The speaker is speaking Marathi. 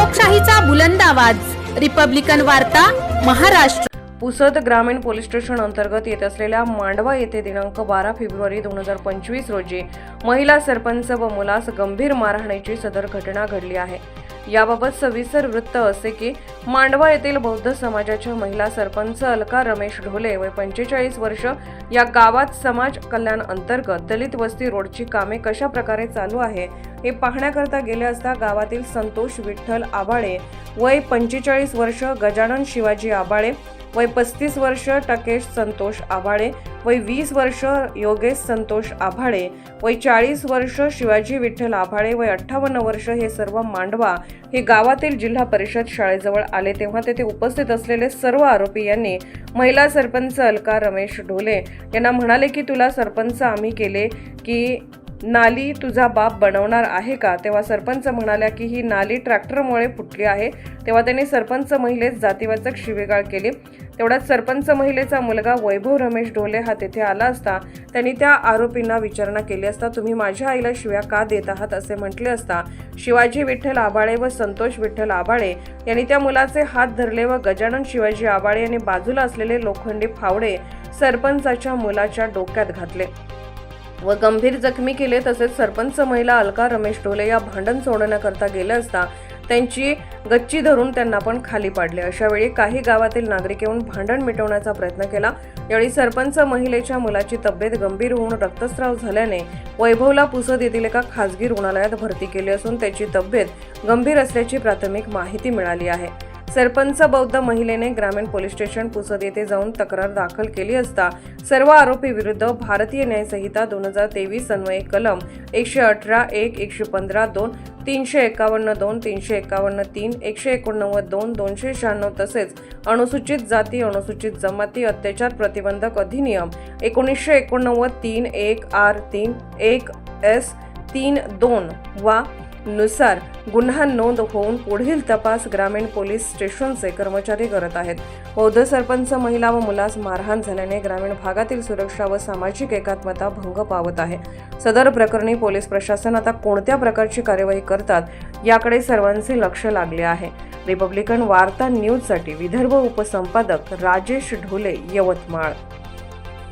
लोकशाहीचा बुलंद आवाज, रिपब्लिकन वार्ता, महाराष्ट्र। पुसद ग्रामीण पोलीस स्टेशन अंतर्गत येत असलेल्या मांडवा येथे दिनांक 12 फेब्रुवारी 2025 रोजी महिला सरपंच व मुलास गंभीर मारहाणीची सदर घटना घडली आहे। याबाबत सविस्तर वृत्त असे की मांडवा येथील बौद्ध समाजाच्या महिला सरपंच अलका रमेश ढोले वय 45 वर्ष या गावात समाज कल्याण अंतर्गत दलित वस्ती रोडची कामे कशा प्रकारे चालू आहे हे पाहण्याकरता गेले असता गावातील संतोष विठ्ठल आबाळे वय 45 वर्ष, गजानन शिवाजी आबाळे वय 35 वर्ष, टकेश संतोष आभाळे वय 20 वर्ष, योगेश संतोष आभाळे वय 40 वर्ष, शिवाजी विठ्ठल आभाळे वय 58 वर्ष हे सर्व मांडवा हे गावातील जिल्हा परिषद शाळेजवळ आले तेव्हा तेथे उपस्थित असलेले सर्व आरोपी यांनी महिला सरपंच अलका रमेश ढोले यांना म्हणाले की तुला सरपंच आम्ही केले की नाली तुझा बाप बनवणार आहे का। तेव्हा सरपंच म्हणाल्या की ही नाली ट्रॅक्टरमुळे फुटली आहे। तेव्हा त्यांनी सरपंच महिलेस जातीवाचक शिवीगाळ केली। तेवढ्यात सरपंच महिलेचा मुलगा वैभव रमेश ढोले हा तेथे आला असता त्यांनी त्या आरोपींना विचारणा केली असता तुम्ही माझ्या आईला शिव्या का देत आहात असे म्हटले असता शिवाजी विठ्ठल आबाळे व संतोष विठ्ठल आबाळे यांनी त्या मुलाचे हात धरले व गजानन शिवाजी आबाळे यांनी बाजूला असलेले लोखंडी फावडे सरपंचाच्या मुलाच्या डोक्यात घातले व गंभीर जखमी केले। तसेच सरपंच महिला अलका रमेश ढोले या भांडण सोडवण्याकरता गेले असता त्यांची गच्ची धरून त्यांना पण खाली पाडले। अशा वेळी काही गावातील नागरिक येऊन भांडण मिटवण्याचा प्रयत्न केला। यावेळी सरपंच महिलेच्या मुलाची तब्येत गंभीर होऊन रक्तस्राव झाल्याने वैभवला पुसद येथील एका खासगी रुग्णालयात भरती केले असून त्याची तब्येत गंभीर असल्याची प्राथमिक माहिती मिळाली आहे। सरपंच बौद्ध महिलेने ग्रामीण पोलीस स्टेशन पुसद येथे जाऊन तक्रार दाखल केली असता सर्व आरोपी विरुद्ध भारतीय न्याय संहिता 2023 अन्वये कलम 118, 1, 115, 2, 351, 2, 351, 3, 189, 2, 296 तसेच अनुसूचित जाती अनुसूचित जमाती अत्याचार प्रतिबंधक अधिनियम 1989 3(1)(r)(3) 1(s)(3)(2) वा नुसार गुन्हा नोंद होऊन पुढील तपास ग्रामीण पोलीस स्टेशनचे कर्मचारी करत आहेत। बौद्ध सरपंच महिला व मुलास मारहाण झाल्याने ग्रामीण भागातील सुरक्षा व सामाजिक एकात्मता भंग पावत आहे। सदर प्रकरणी पोलीस प्रशासन आता कोणत्या प्रकारची कार्यवाही करतात याकडे सर्वांचे लक्ष लागले आहे। रिपब्लिकन वार्ता न्यूजसाठी विदर्भ उपसंपादक राजेश ढोले, यवतमाळ।